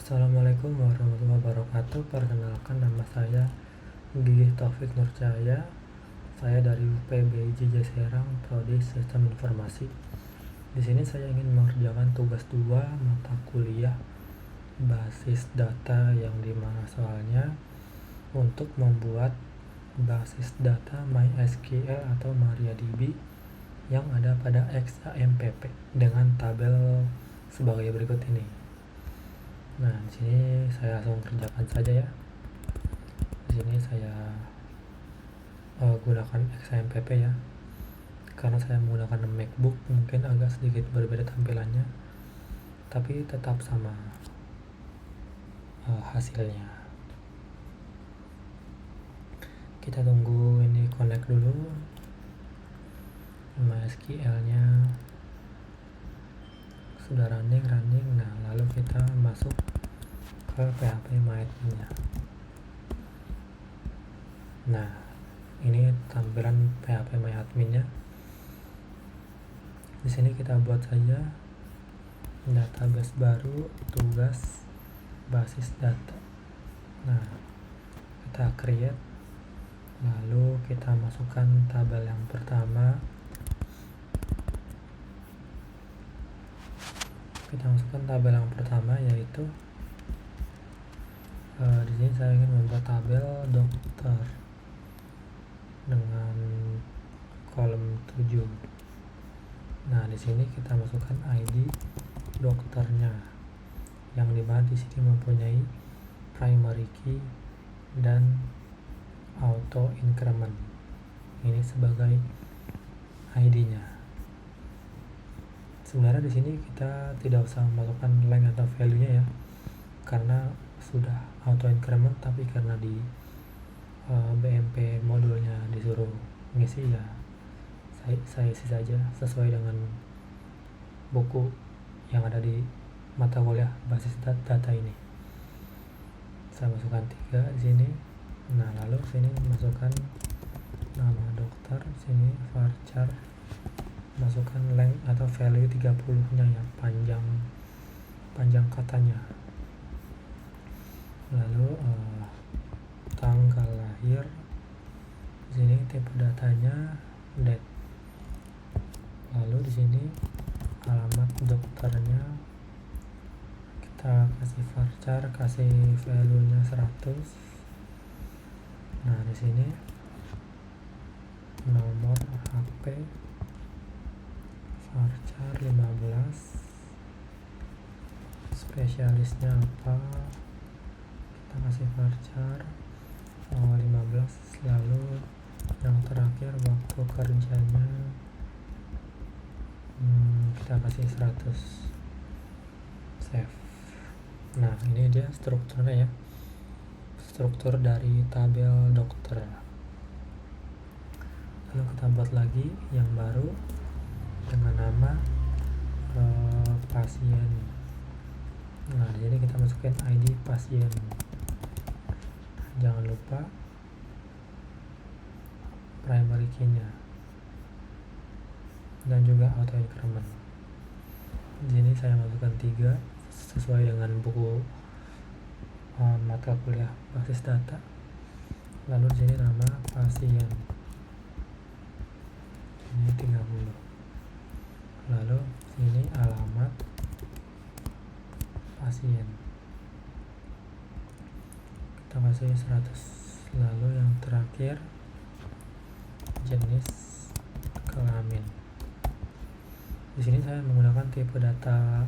Assalamualaikum warahmatullahi wabarakatuh. Perkenalkan, nama saya Gigih Taufik Nurcahaya. Saya dari UPBJ Serang, Prodi Sistem Informasi. Di sini saya ingin mengerjakan tugas 2 mata kuliah basis data, yang dimana soalnya untuk membuat basis data MySQL atau MariaDB yang ada pada XAMPP dengan tabel sebagai berikut ini. Nah, di sini saya langsung kerjakan saja ya. Di sini saya gunakan XAMPP ya. Karena saya menggunakan MacBook, mungkin agak sedikit berbeda tampilannya, tapi tetap sama hasilnya. Kita tunggu ini connect dulu. MySQL-nya sudah running. Nah, lalu kita masuk ke PHP MyAdmin-nya. Nah, ini tampilan PHP MyAdmin-nya. Di sini kita buat saja database baru, tugas basis data. Nah, kita create, lalu kita masukkan tabel yang pertama. Yaitu di sini saya ingin membuat tabel dokter dengan kolom 7. Nah, di sini kita masukkan ID dokternya, yang dimana di sini mempunyai primary key dan auto increment. Ini sebagai ID-nya. Sebenarnya di sini kita tidak usah memasukkan length atau value-nya ya, karena sudah auto increment, tapi karena di BMP modulnya disuruh ngisi ya, saya isi saja sesuai dengan buku yang ada di mata kuliah basis data ini. Saya masukkan 3 di sini. Nah, lalu sini masukkan nama dokter, sini varchar, masukkan length atau value 30-nya ya, panjang katanya. Lalu tanggal lahir, di sini tipe datanya date. Lalu di sini alamat dokternya, kita kasih varchar, kasih value-nya 100. Nah, di sini nomor HP varchar 15, spesialisnya apa, kita kasih varchar 15. Lalu yang terakhir waktu kerjanya kita kasih 100, save. Nah, ini dia strukturnya ya, struktur dari tabel dokter. Lalu kita buat lagi yang baru dengan nama pasien. Nah, di sini kita masukin ID pasien. Jangan lupa primary key-nya dan juga auto increment. Di sini saya masukkan 3 sesuai dengan buku mata kuliah basis data. Lalu di sini nama pasien, ini 30. Lalu sini alamat pasien, kita kasih 100. Lalu yang terakhir jenis kelamin. Di sini saya menggunakan tipe data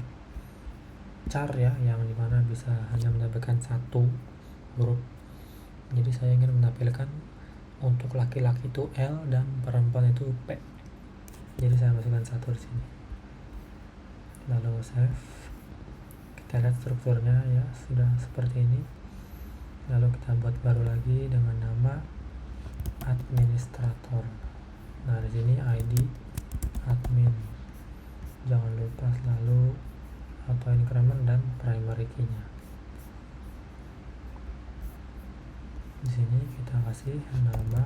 char ya, yang dimana bisa hanya menampilkan satu huruf. Jadi saya ingin menampilkan untuk laki-laki itu L dan perempuan itu P. Jadi saya masukkan 1 di sini. Lalu save. Kita lihat strukturnya ya, sudah seperti ini. Lalu kita buat baru lagi dengan nama administrator. Nah, di sini ID admin. Jangan lupa selalu auto increment dan primary key-nya. Di sini kita kasih nama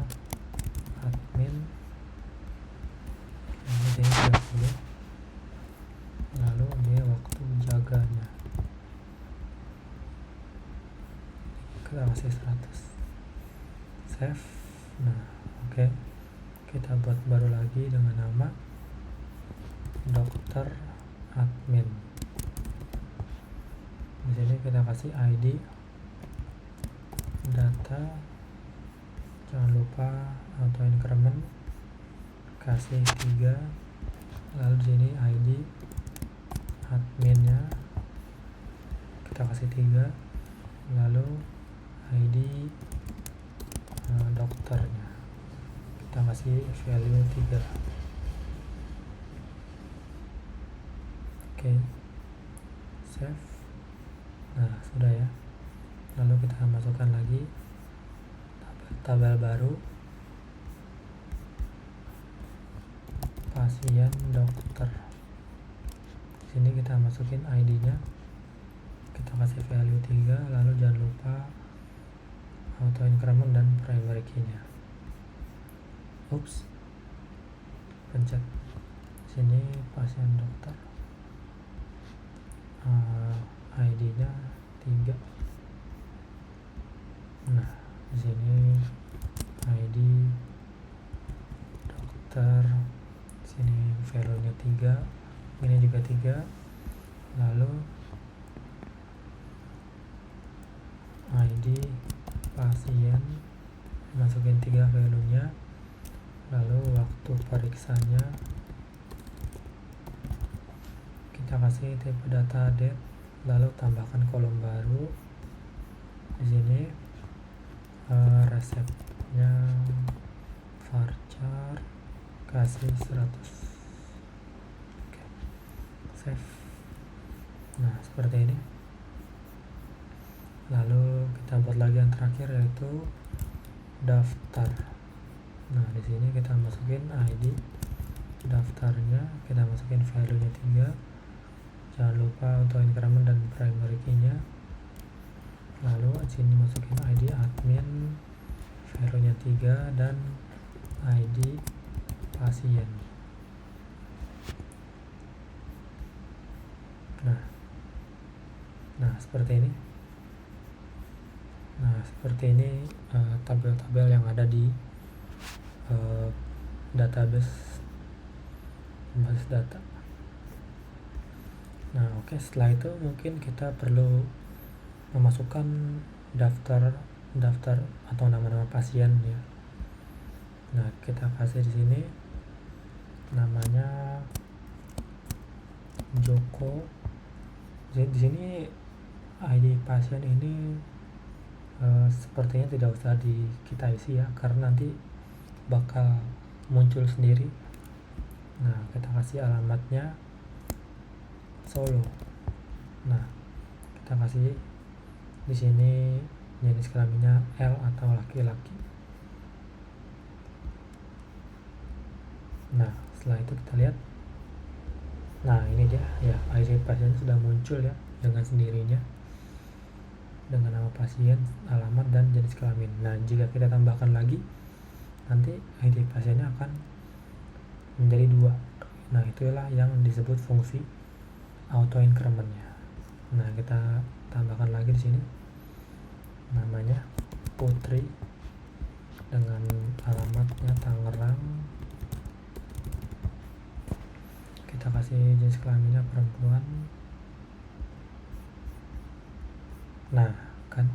admin, lalu dia 30. Lalu dia waktu jaganya. kita kasih 100, save. Nah oke, kita buat baru lagi dengan nama dokter admin. Di sini kita kasih ID, data, jangan lupa auto increment, kasih 3, lalu di sini ID adminnya kita kasih 3, lalu ID dokternya kita kasih value 3. Oke, save. Nah sudah ya. Lalu kita masukkan lagi tabel baru, pasien dokter. Di sini kita masukin ID-nya, kita kasih value 3, lalu jangan lupa auto increment dan primary key-nya. Ups, pencet sini pasien dokter, ID-nya 3. Nah di sini ID dokter, sini value-nya 3, ini juga 3, lalu ID pasien masukin 3 value-nya, lalu waktu periksanya kita kasih tipe data date, lalu tambahkan kolom baru. Di sini resepnya varchar, kasih 100. Oke, save. Nah seperti ini. Lalu kita buat lagi yang terakhir, yaitu daftar. Nah di sini kita masukin ID daftarnya, kita masukin value-nya 3, jangan lupa auto increment dan primary key-nya. Lalu di sini masukin ID admin, value-nya 3, dan ID pasien. Nah seperti ini. Nah seperti ini tabel-tabel yang ada di database basis data. Nah oke, setelah itu mungkin kita perlu memasukkan daftar atau nama-nama pasien ya. Nah kita kasih di sini namanya Joko. Di sini ID pasien ini sepertinya tidak usah kita isi ya, karena nanti bakal muncul sendiri. Nah kita kasih alamatnya Solo. Nah kita kasih di sini jenis kelaminnya L atau laki-laki. Nah setelah itu kita lihat, nah ini dia ya, ID pasien sudah muncul ya dengan sendirinya, dengan nama pasien, alamat, dan jenis kelamin. Nah jika kita tambahkan lagi, nanti ID pasiennya akan menjadi 2. Nah itulah yang disebut fungsi auto increment-nya. Nah kita tambahkan lagi di sini namanya Putri dengan alamatnya Tangerang. Kita kasih jenis kelaminnya perempuan. Nah kan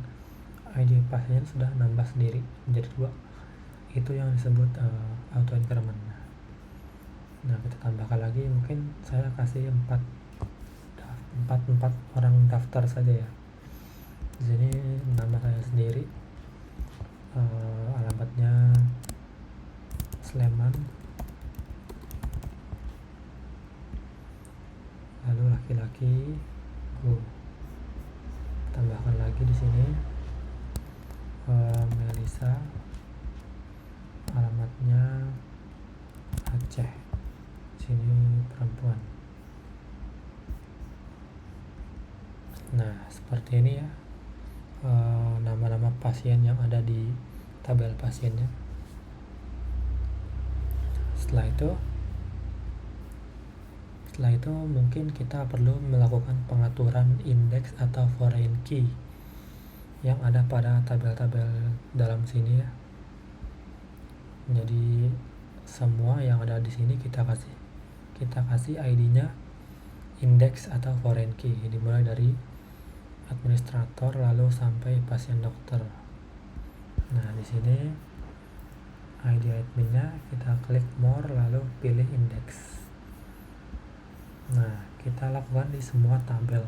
ID pasien sudah nambah sendiri menjadi 2. Itu yang disebut auto increment. Nah kita tambahkan lagi, mungkin saya kasih 4 orang daftar saja ya. Di sini nama saya sendiri, alamatnya Sleman, lalu laki-laki tambahkan lagi di sini Melisa, alamatnya Aceh, sini perempuan. Nah seperti ini ya nama-nama pasien yang ada di tabel pasiennya. Setelah itu mungkin kita perlu melakukan pengaturan indeks atau foreign key. yang ada pada tabel-tabel dalam sini ya. Jadi semua yang ada di sini kita kasih ID-nya index atau foreign key, dimulai dari administrator lalu sampai pasien dokter. Nah, di sini ID adminnya kita klik more lalu pilih index. Nah, kita lakukan di semua tabel.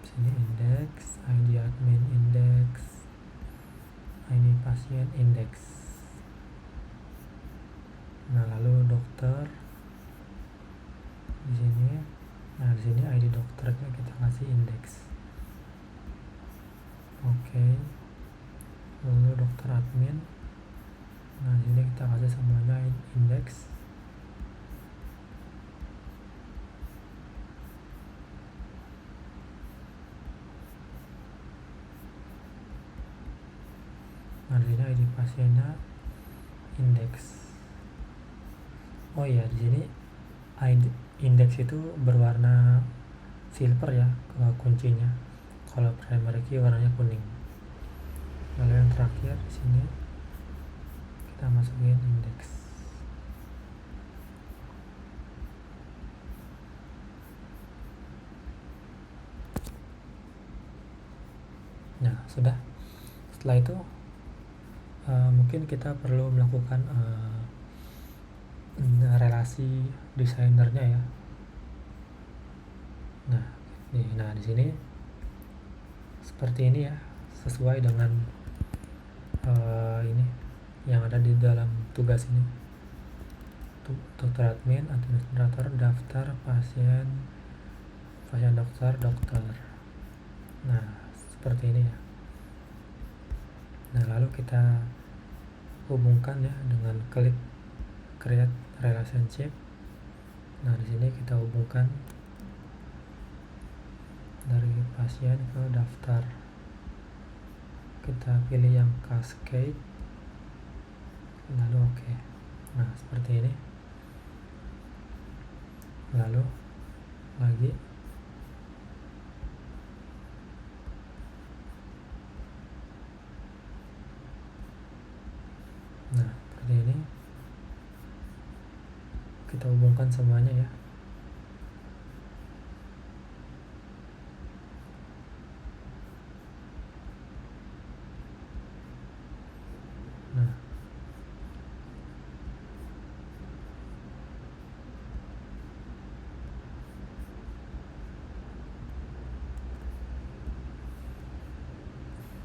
Sini index, ID admin index, ID pasien index. Nah, lalu dokter di sini. Nah, di sini ID dokternya kita kasih index. Oke. Lalu dokter admin. Nah, di sini kita kasih semuanya index. Nah, di sini ID pasiennya index. Oh iya, di sini ID index itu berwarna silver ya, kuncinya. Kalau primary key warnanya kuning. Lalu yang terakhir di sini kita masukin index. Nah, sudah. Setelah itu mungkin kita perlu melakukan relasi desainernya ya. Nah, di sini seperti ini ya, sesuai dengan ini yang ada di dalam tugas ini. Dokter admin, administrator, daftar pasien dokter. Nah, seperti ini ya. Nah, lalu kita hubungkan ya dengan klik create relationship. Nah, di sini kita hubungkan dari pasien ke daftar. Kita pilih yang cascade. Lalu oke. Nah, seperti ini. Lalu lagi nah, seperti ini. Kita hubungkan semuanya ya. Nah,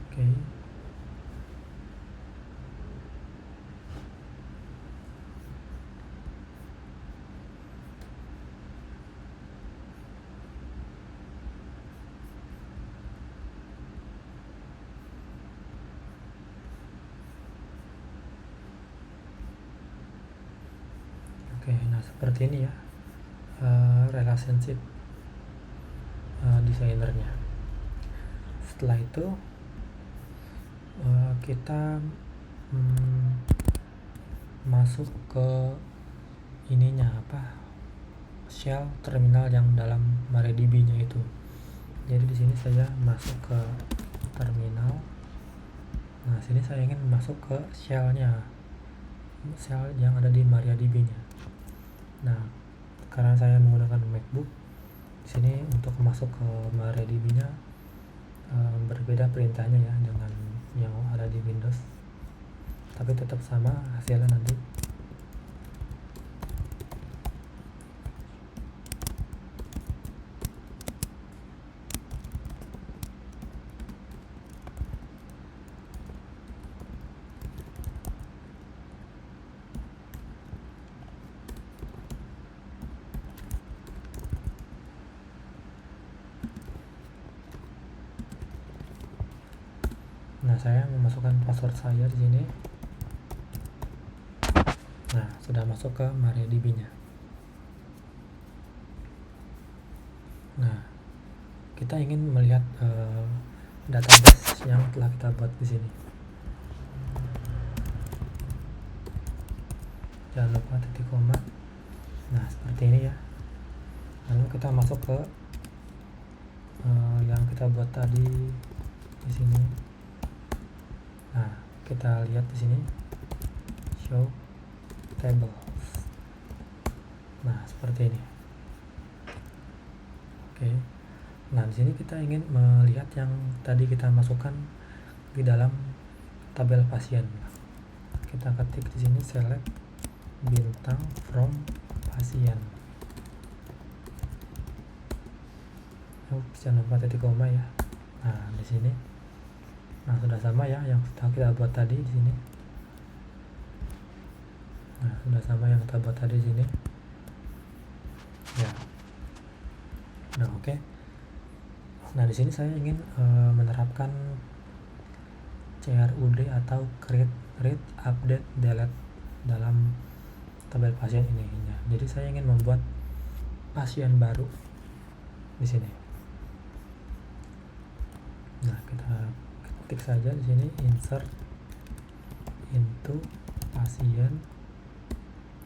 oke. Oke, nah seperti ini ya relationship desainernya. Setelah itu kita masuk ke ininya shell terminal yang dalam MariaDB-nya itu. Jadi di sini saya masuk ke terminal. Nah, sini saya ingin masuk ke shell-nya, shell yang ada di MariaDB-nya. Nah, karena saya menggunakan MacBook, di sini untuk masuk ke MariaDB-nya berbeda perintahnya ya dengan yang ada di Windows. Tapi tetap sama hasilnya nanti. Nah, saya memasukkan password saya di sini. Nah, sudah masuk ke MariaDB-nya. Nah, kita ingin melihat database yang telah kita buat di sini. Jangan lupa titik koma. Nah, seperti ini ya. Lalu kita masuk ke yang kita buat tadi di sini. Nah, kita lihat di sini show table. Nah, seperti ini. Oke. Nah, di sini kita ingin melihat yang tadi kita masukkan di dalam tabel pasien. Kita ketik di sini select bintang from pasien. Jangan lupa titik koma ya. Nah, di sini. Nah, sudah sama ya yang sudah kita buat tadi di sini. Nah, sudah sama yang kita buat tadi di sini. Ya. Nah, oke. Nah, di sini saya ingin menerapkan CRUD atau create, read, update, delete dalam tabel pasien ini. Jadi saya ingin membuat pasien baru di sini. Nah, kita ketik saja di sini insert into pasien.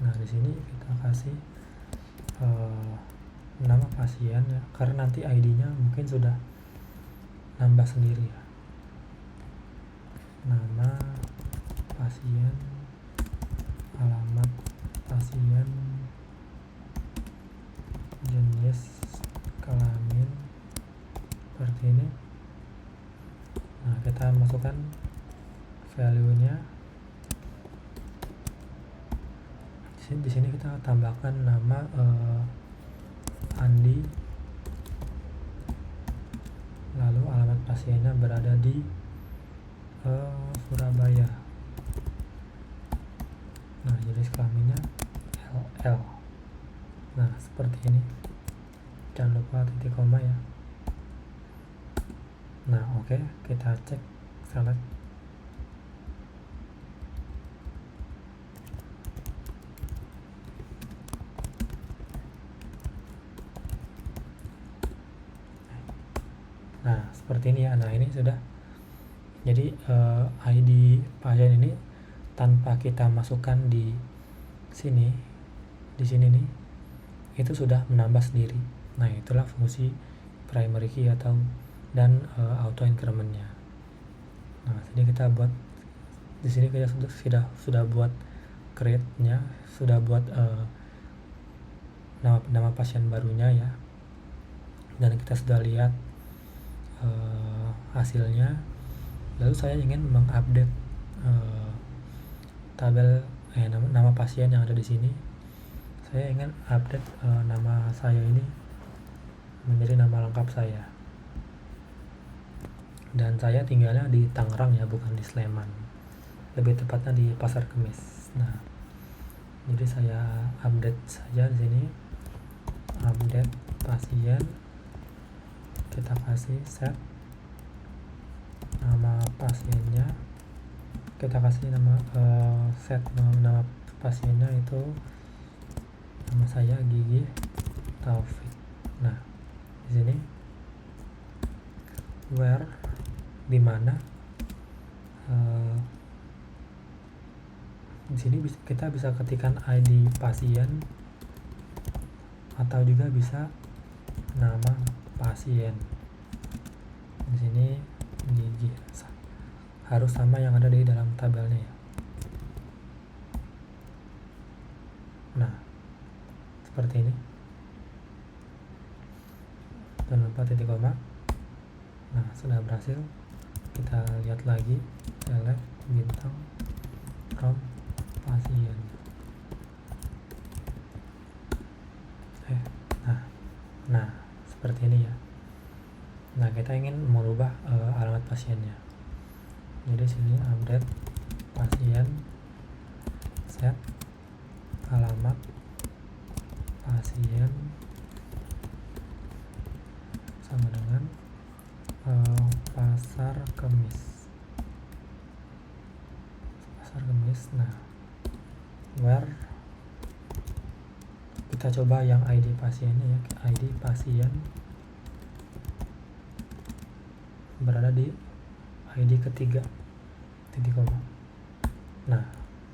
Nah, di sini kita kasih nama pasien ya, karena nanti ID-nya mungkin sudah nambah sendiri ya. Nama pasien, alamat pasien, jenis kelamin, seperti ini. Nah, kita masukkan value-nya. Di sini kita tambahkan nama Andi, lalu alamat pasiennya berada di Surabaya. Nah, jenis kelaminnya LL. Nah, seperti ini. Jangan lupa titik koma ya. Nah, oke, kita cek select. Nah, seperti ini ya. Nah, ini sudah. Jadi ID pasien ini tanpa kita masukkan di sini nih, itu sudah menambah sendiri. Nah, itulah fungsi primary key dan auto increment-nya. Nah, jadi kita buat di sini kita sudah buat create-nya, sudah buat nama pasien barunya ya. Dan kita sudah lihat hasilnya. Lalu saya ingin mengupdate tabel nama pasien yang ada di sini. Saya ingin update nama saya ini menjadi nama lengkap saya. Dan saya tinggalnya di Tangerang ya, bukan di Sleman. Lebih tepatnya di Pasar Kemis. Nah, jadi saya update saja di sini. Update pasien. Kita kasih set nama pasiennya. Kita kasih nama set nama pasiennya itu nama saya Gigi Taufik. Nah, di sini where, di mana, di sini kita bisa ketikkan ID pasien atau juga bisa nama pasien. Di sini Gigi harus sama yang ada di dalam tabelnya ya. Nah, seperti ini. Jangan lupa titik koma. Nah, sudah berhasil. Kita lihat lagi, select bintang from pasien. Nah, seperti ini ya. Nah, kita ingin merubah alamat pasiennya. Jadi sini update pasien, set alamat pasien sama dengan Pasar Kemis. Nah, where, kita coba yang ID pasiennya ya. ID pasien berada di ID ketiga, titik koma. Nah,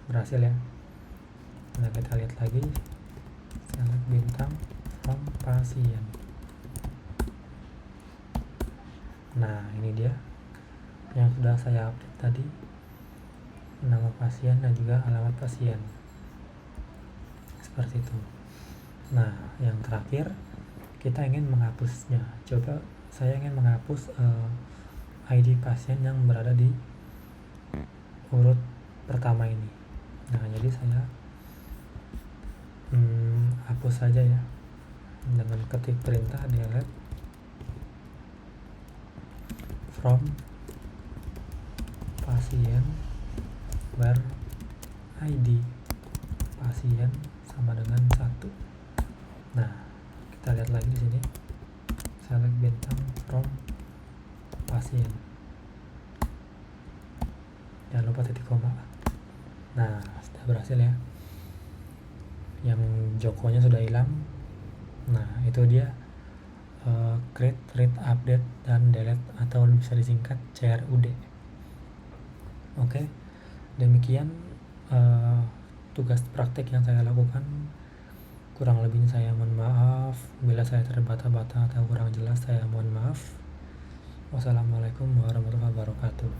berhasil ya. Nah, kita lihat lagi, select bintang from pasien. Nah, ini dia yang sudah saya update tadi, nama pasien dan juga alamat pasien, seperti itu. Nah, yang terakhir kita ingin menghapusnya. Coba saya ingin menghapus ID pasien yang berada di urut pertama ini. Nah, jadi saya hapus saja ya dengan ketik perintah delete from pasien where ID pasien sama dengan 1. Nah, kita lihat lagi di sini. Select bintang from pasien. Jangan lupa titik koma. Nah, sudah berhasil ya. Yang Jokonya sudah hilang. Nah, itu dia create, read, update, dan delete atau bisa disingkat CRUD. Oke, demikian tugas praktek yang saya lakukan. Kurang lebihnya saya mohon maaf. Bila saya terbata-bata atau kurang jelas, saya mohon maaf. Wassalamualaikum warahmatullahi wabarakatuh.